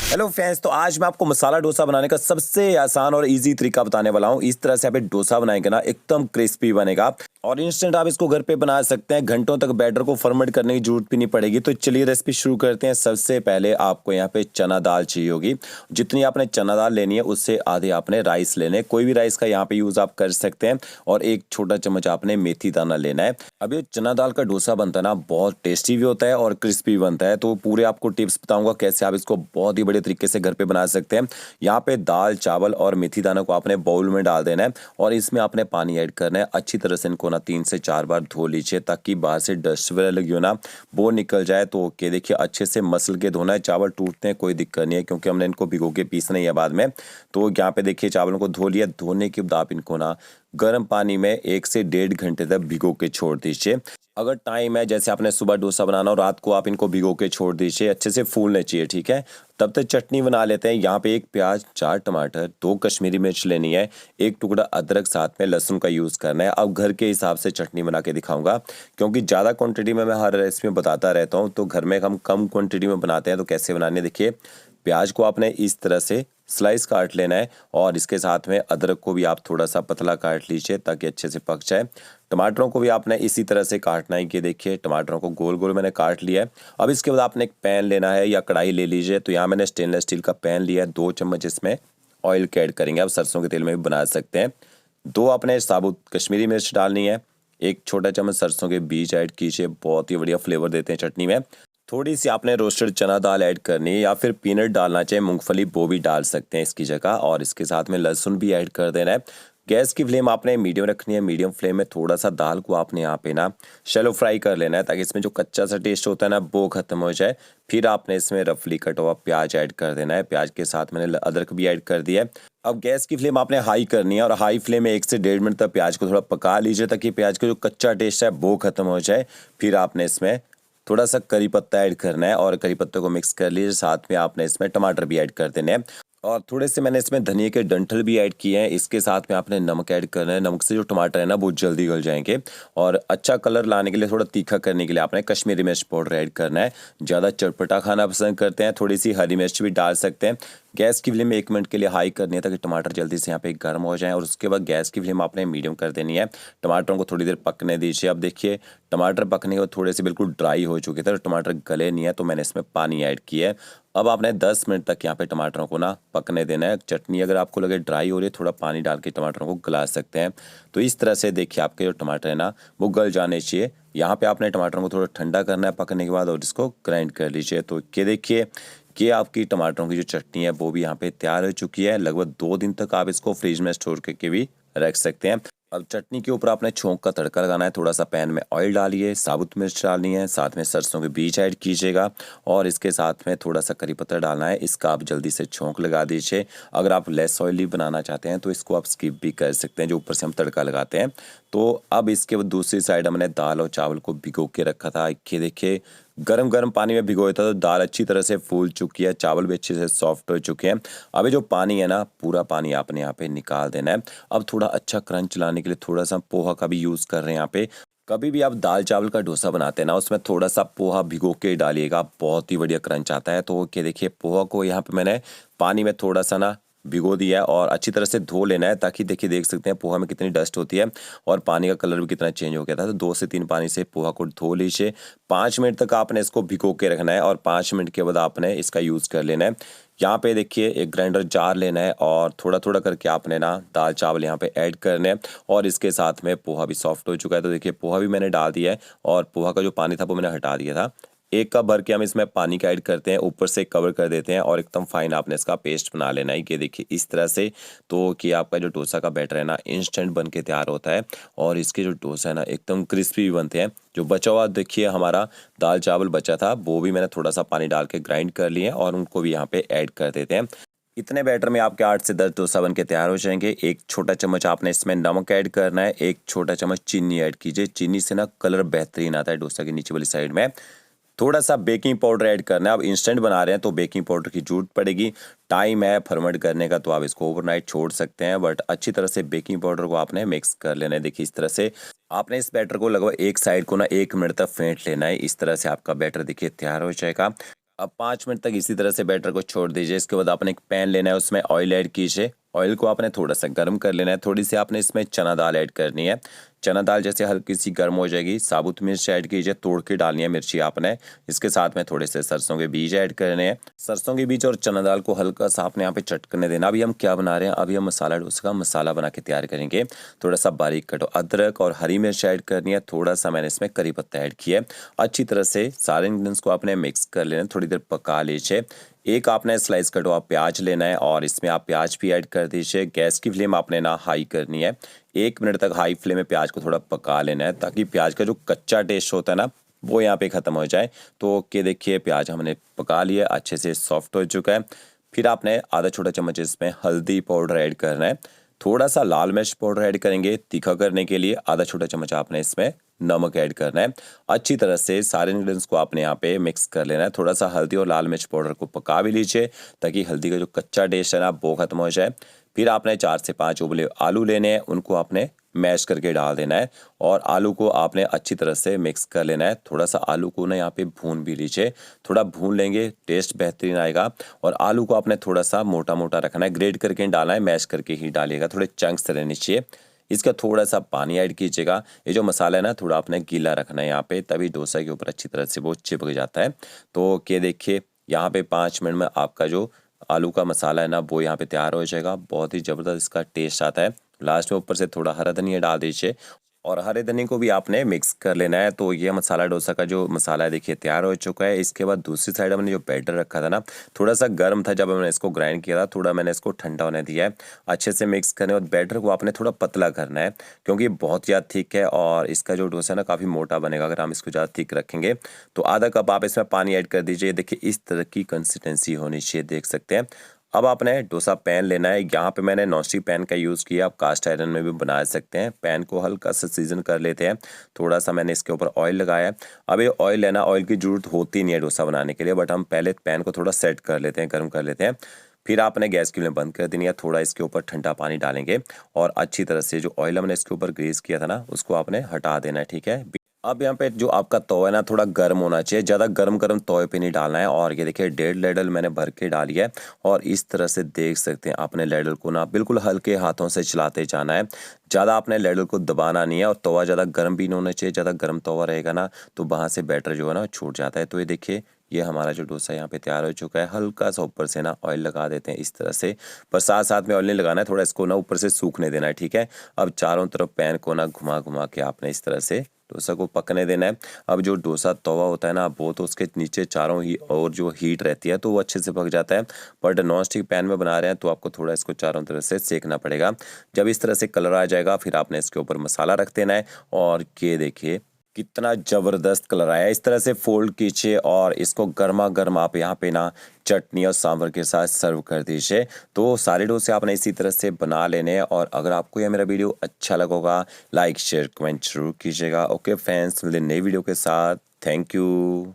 Hello friends, तो आज मैं आपको मसाला डोसा बनाने का सबसे आसान और इजी तरीका बताने वाला हूँ। इस तरह से आप डोसा बनाएंगे ना, एकदम क्रिस्पी बनेगा और इंस्टेंट आप इसको घर पे बना सकते हैं। घंटों तक बैटर को फर्मेंट करने की जरूरत भी नहीं पड़ेगी। तो चलिए रेसिपी शुरू करते हैं। सबसे पहले आपको यहाँ पे चना दाल चाहिए होगी। जितनी आपने चना दाल लेनी है उससे आधे आपने राइस लेने, कोई भी राइस का यहाँ पे यूज आप कर सकते हैं। और एक छोटा चम्मच आपने मेथी दाना लेना है। अब ये चना दाल का डोसा बनता है ना, बहुत टेस्टी भी होता है और क्रिस्पी बनता है। तो पूरे आपको टिप्स बताऊंगा कैसे आप इसको बहुत ही बड़े तरीके से घर पे बना सकते हैं। यहाँ पे दाल, चावल और मेथी दाना को आपने बाउल में डाल देना है और इसमें आपने पानी ऐड करना है। अच्छी तरह से इनको ना 3 से 4 बार धो लीजिए ताकि बाहर से डस्ट वगैरह लगी हो ना वो निकल जाए। तो ओके, देखिए अच्छे से मसल के धोना है। चावल टूटते हैं कोई दिक्कत नहीं है क्योंकि हमने इनको भिगो के पीसना ही है बाद में। तो यहाँ पे देखिए चावलों को धो लिया। धोने के बाद आप इनको ना गर्म पानी में 1 से 1.5 घंटे तक भिगो के छोड़ दीजिए। अगर टाइम है, जैसे आपने सुबह डोसा बनाना हो, रात को आप इनको भिगो के छोड़ दीजिए। अच्छे से फूलने चाहिए, ठीक है। तब तक चटनी बना लेते हैं। यहाँ पे 1 प्याज, 4 टमाटर, 2 कश्मीरी मिर्च लेनी है, 1 टुकड़ा अदरक, साथ में लहसुन का यूज़ करना है। अब घर के हिसाब से चटनी बना के दिखाऊंगा क्योंकि ज़्यादा क्वांटिटी में मैं हर रेसिपी में बताता रहता हूँ। तो घर में हम कम क्वांटिटी में बनाते हैं। तो कैसे बनाने, देखिए प्याज को आपने इस तरह से स्लाइस काट लेना है और इसके साथ में अदरक को भी आप थोड़ा सा पतला काट लीजिए ताकि अच्छे से पक जाए। टमाटरों को भी आपने इसी तरह से काटना है कि देखिए टमाटरों को गोल गोल मैंने काट लिया है। अब इसके बाद आपने एक पैन लेना है या कढ़ाई ले लीजिए। तो यहाँ मैंने स्टेनलेस स्टील का पैन लिया है। 2 चम्मच इसमें ऑयल के ऐड करेंगे। आप सरसों के तेल में भी बना सकते हैं। 2 आपने साबुत कश्मीरी मिर्च डालनी है। 1 छोटा चम्मच सरसों के बीज ऐड कीजिए, बहुत ही बढ़िया फ्लेवर देते हैं चटनी में। थोड़ी सी आपने रोस्टेड चना दाल ऐड करनी है या फिर पीनट डालना चाहे, मूंगफली वो भी डाल सकते हैं इसकी जगह। और इसके साथ में लहसुन भी ऐड कर देना है। गैस की फ्लेम आपने मीडियम रखनी है। मीडियम फ्लेम में थोड़ा सा दाल को आपने यहाँ पे ना शैलो फ्राई कर लेना है ताकि इसमें जो कच्चा सा टेस्ट होता है ना वो खत्म हो जाए। फिर आपने इसमें रफली कटा हुआ प्याज ऐड कर देना है। प्याज के साथ मैंने अदरक भी ऐड कर दिया है। अब गैस की फ्लेम आपने हाई करनी है और हाई फ्लेम में 1 से 1.5 मिनट तक प्याज को थोड़ा पका लीजिए ताकि प्याज का जो कच्चा टेस्ट है वो खत्म हो जाए। फिर आपने इसमें थोड़ा सा करी पत्ता ऐड करना है और करी पत्ते को मिक्स कर लीजिए। साथ में आपने इसमें टमाटर भी ऐड कर देने हैं और थोड़े से मैंने इसमें धनिया के डंठल भी ऐड किए हैं। इसके साथ में आपने नमक ऐड करना है। नमक से जो टमाटर है ना वो जल्दी गल जाएंगे। और अच्छा कलर लाने के लिए, थोड़ा तीखा करने के लिए आपने कश्मीरी मिर्च पाउडर ऐड करना है। ज़्यादा चटपटा खाना पसंद करते हैं, थोड़ी सी हरी मिर्च भी डाल सकते हैं। गैस की फ्लेम 1 मिनट के लिए हाई करनी है ताकि टमाटर जल्दी से यहाँ पे गर्म हो जाए। और उसके बाद गैस की फ्लेम आपने मीडियम कर देनी है। टमाटरों को थोड़ी देर पकने दीजिए। अब देखिए टमाटर पकने के बाद थोड़े से बिल्कुल ड्राई हो चुके थे, तो टमाटर गले नहीं है, तो मैंने इसमें पानी ऐड किया है। अब आपने 10 मिनट तक यहाँ पे टमाटरों को ना पकने देना है। चटनी अगर आपको लगे ड्राई हो रही है, थोड़ा पानी डाल के टमाटरों को गला सकते हैं। तो इस तरह से देखिए आपके जो टमाटर है ना वो गल जाने चाहिए। यहाँ पे आपने टमाटरों को थोड़ा ठंडा करना है पकने के बाद और इसको ग्राइंड कर लीजिए। तो ये देखिए कि आपकी टमाटरों की जो चटनी है वो भी यहाँ पे तैयार हो चुकी है। लगभग 2 दिन तक आप इसको फ्रिज में स्टोर करके भी रख सकते हैं। अब चटनी के ऊपर आपने छौंक का तड़का लगाना है। थोड़ा सा पैन में ऑयल डालिए, साबुत मिर्च डालनी है, साथ में सरसों के बीज ऐड कीजिएगा और इसके साथ में थोड़ा सा करी पत्ता डालना है। इसका आप जल्दी से छौंक लगा दीजिए। अगर आप लेस ऑयली बनाना चाहते हैं तो इसको आप स्किप भी कर सकते हैं, जो ऊपर से हम तड़का लगाते हैं। तो अब इसके बाद दूसरी साइड हमने दाल और चावल को भिगो के रखा था। ये देखिए गरम गरम पानी में भिगोया था तो दाल अच्छी तरह से फूल चुकी है, चावल भी अच्छे से सॉफ्ट हो चुके हैं। अभी जो पानी है ना, पूरा पानी आपने यहाँ पे निकाल देना है। अब थोड़ा अच्छा क्रंच लाने के लिए थोड़ा सा पोहा का भी यूज़ कर रहे हैं यहाँ पे। कभी भी आप दाल चावल का डोसा बनाते हैं ना, उसमें थोड़ा सा पोहा भिगो के डालिएगा, बहुत ही बढ़िया क्रंच आता है। तो क्या देखिए पोहा को यहाँ पे मैंने पानी में थोड़ा सा ना भिगो दिया है और अच्छी तरह से धो लेना है ताकि देखिए देख सकते हैं पोहा में कितनी डस्ट होती है और पानी का कलर भी कितना चेंज हो गया था। तो 2 से 3 पानी से पोहा को धो लीजिए। 5 मिनट तक आपने इसको भिगो के रखना है और 5 मिनट के बाद आपने इसका यूज़ कर लेना है। यहाँ पे देखिए एक ग्राइंडर जार लेना है और थोड़ा थोड़ा करके आपने ना दाल चावल यहाँ पे ऐड करने हैं और इसके साथ में पोहा भी सॉफ्ट हो चुका है। तो देखिए पोहा भी मैंने डाल दिया है और पोहा का जो पानी था वो मैंने हटा दिया था। 1 कप भर के हम इसमें पानी का ऐड करते हैं, ऊपर से कवर कर देते हैं और एकदम फाइन आपने इसका पेस्ट बना लेना है। ये देखिए इस तरह से। तो कि आपका जो डोसा का बैटर है ना इंस्टेंट बन के तैयार होता है और इसके जो डोसा है ना एकदम क्रिस्पी भी बनते हैं। जो बचा हुआ देखिए हमारा दाल चावल बचा था वो भी मैंने थोड़ा सा पानी डाल के ग्राइंड कर लिए और उनको भी यहाँ पे ऐड कर देते हैं। इतने बैटर में आपके 8 से 10 डोसा बन के तैयार हो जाएंगे। 1 छोटा चम्मच आपने इसमें नमक ऐड करना है। 1 छोटा चम्मच चीनी ऐड कीजिए। चीनी से ना कलर बेहतरीन आता है डोसा की नीचे वाली साइड में। थोड़ा सा बेकिंग पाउडर ऐड करना है। अब इंस्टेंट बना रहे हैं तो बेकिंग पाउडर की जरूरत पड़ेगी। टाइम है फर्मेंट करने का तो आप इसको ओवरनाइट छोड़ सकते हैं, बट अच्छी तरह से बेकिंग पाउडर को आपने मिक्स कर लेना है। देखिए इस तरह से आपने इस बैटर को लगभग एक साइड को ना 1 मिनट तक फेंट लेना है। इस तरह से आपका बैटर देखिए तैयार हो जाएगा। अब 5 मिनट तक इसी तरह से बैटर को छोड़ दीजिए। इसके बाद आपने एक पैन लेना है, उसमें ऑयल ऐड कीजिए। ऑयल को आपने थोड़ा-सा गर्म कर लेना है। थोड़ी सी आपने इसमें चना दाल ऐड करनी है। चना दाल जैसे हल्की सी गर्म हो जाएगी, साबुत मिर्च ऐड कीजिए, तोड़ के डालनी है मिर्ची आपने। इसके साथ में थोड़े से सरसों के बीज ऐड करने हैं। सरसों के बीज और चना दाल को हल्का-सा आपने यहाँ पे चटकने देना। अभी हम क्या बना रहे हैं, अभी हम मसाला डोसा का मसाला बना के तैयार करेंगे। थोड़ा-सा बारीक कटा अदरक और हरी मिर्च ऐड करनी है। थोड़ा-सा मैंने इसमें करी पत्ता ऐड किया है। अच्छी तरह से सारे इंग्रेडिएंट्स को आपने मिक्स कर लेना है, थोड़ी देर पका लीजिए। एक आपने स्लाइस कटा हुआ प्याज लेना है और इसमें आप प्याज भी ऐड कर दीजिए। गैस की फ्लेम आपने ना हाई करनी है। 1 मिनट तक हाई फ्लेम में प्याज को थोड़ा पका लेना है, ताकि प्याज का जो कच्चा टेस्ट होता है ना, वो यहाँ पे ख़त्म हो जाए। तो ओके, देखिए प्याज हमने पका लिया, अच्छे से सॉफ्ट हो चुका है। फिर आपने आधा छोटा चम्मच इसमें हल्दी पाउडर ऐड करना है। थोड़ा सा लाल मिर्च पाउडर ऐड करेंगे तीखा करने के लिए। आधा छोटा चम्मच आपने इसमें नमक ऐड करना है। अच्छी तरह से सारे इंग्रेडिएंट्स को आपने यहाँ पे मिक्स कर लेना है। थोड़ा सा हल्दी और लाल मिर्च पाउडर को पका भी लीजिए, ताकि हल्दी का जो कच्चा टेस्ट है ना, वो खत्म हो जाए। फिर आपने 4 से 5 उबले आलू लेने हैं, उनको आपने मैश करके डाल देना है और आलू को आपने अच्छी तरह से मिक्स कर लेना है। थोड़ा सा आलू को ना यहाँ पे भून भी लीजिए। थोड़ा भून लेंगे, टेस्ट बेहतरीन आएगा। और आलू को आपने थोड़ा सा मोटा मोटा रखना है, ग्रेट करके नहीं डालना है, मैश करके ही डालिएगा। थोड़े चंक्स रहने चाहिए। इसका थोड़ा सा पानी ऐड कीजिएगा। ये जो मसाला है ना, थोड़ा आपने गीला रखना है यहाँ पे, तभी डोसा के ऊपर अच्छी तरह से वो चिपक जाता है। तो ये देखिए यहाँ पे 5 मिनट में आपका जो आलू का मसाला है ना, वो यहाँ पे तैयार हो जाएगा। बहुत ही ज़बरदस्त इसका टेस्ट आता है। लास्ट में ऊपर से थोड़ा हरा धनिया डाल दीजिए और हरे धनिया को भी आपने मिक्स कर लेना है। तो ये मसाला डोसा का जो मसाला है देखिए तैयार हो चुका है। इसके बाद दूसरी साइड हमने जो बैटर रखा था ना, थोड़ा सा गर्म था जब हमने इसको ग्राइंड किया था, थोड़ा मैंने इसको ठंडा होने दिया है। अच्छे से मिक्स करने और बैटर को आपने थोड़ा पतला करना है, क्योंकि ये बहुत ज़्यादा थिक है और इसका जो डोसा है ना, काफ़ी मोटा बनेगा अगर हम इसको ज़्यादा थिक रखेंगे। तो आधा कप आप इसमें पानी ऐड कर दीजिए। देखिए इस तरह की कंसिस्टेंसी होनी चाहिए, देख सकते हैं। अब आपने डोसा पैन लेना है। यहाँ पे मैंने नॉनस्टिक पैन का यूज़ किया, आप कास्ट आयरन में भी बना सकते हैं। पैन को हल्का सा सीजन कर लेते हैं। थोड़ा सा मैंने इसके ऊपर ऑयल लगाया है। अब ये ऑयल लेना, ऑयल की ज़रूरत होती नहीं है डोसा बनाने के लिए, बट हम पहले पैन को थोड़ा सेट कर लेते हैं, गर्म कर लेते हैं। फिर आपने गैस की फ्लेम बंद कर देनी है। थोड़ा इसके ऊपर ठंडा पानी डालेंगे और अच्छी तरह से जो ऑयल हमने इसके ऊपर ग्रीस किया था ना, उसको आपने हटा देना है, ठीक है। अब यहाँ पे जो आपका तवा है ना, थोड़ा गर्म होना चाहिए, ज़्यादा गर्म तवे पे नहीं डालना है। और ये देखिए 1.5 लैडल मैंने भर के डाली है और इस तरह से देख सकते हैं आपने लैडल को ना बिल्कुल हल्के हाथों से चलाते जाना है। ज़्यादा आपने लैडल को दबाना नहीं है और तवा ज़्यादा गर्म भी नहीं होना चाहिए। ज़्यादा गर्म तवा रहेगा ना, तो वहाँ से बैटर जो है ना छूट जाता है। तो ये देखिए, ये हमारा जो डोसा यहाँ पे तैयार हो चुका है। हल्का सा ऊपर से ना ऑयल लगा देते हैं इस तरह से, पर साथ साथ में ऑयल नहीं लगाना है, थोड़ा इसको ना ऊपर से सूखने देना है, ठीक है। अब चारों तरफ पैन को ना घुमा घुमा के आपने इस तरह से डोसा को पकने देना है। अब जो डोसा तवा होता है ना, वो तो उसके नीचे चारों ही और जो हीट रहती है, तो वो अच्छे से पक जाता है। बट नॉन स्टिक पैन में बना रहे हैं, तो आपको थोड़ा इसको चारों तरफ से सेकना पड़ेगा। जब इस तरह से कलर आ जाएगा, फिर आपने इसके ऊपर मसाला रख देना है। और ये देखिए कितना ज़बरदस्त कलर आया। इस तरह से फोल्ड कीजिए और इसको गर्मा गर्म आप यहाँ पे ना चटनी और सांभर के साथ सर्व कर दीजिए। तो सारे डोसे आपने इसी तरह से बना लेने हैं। और अगर आपको यह मेरा वीडियो अच्छा लगा होगा, लाइक शेयर कमेंट जरूर कीजिएगा। ओके फ्रेंड्स, मिलते हैं नई वीडियो के साथ। Thank you.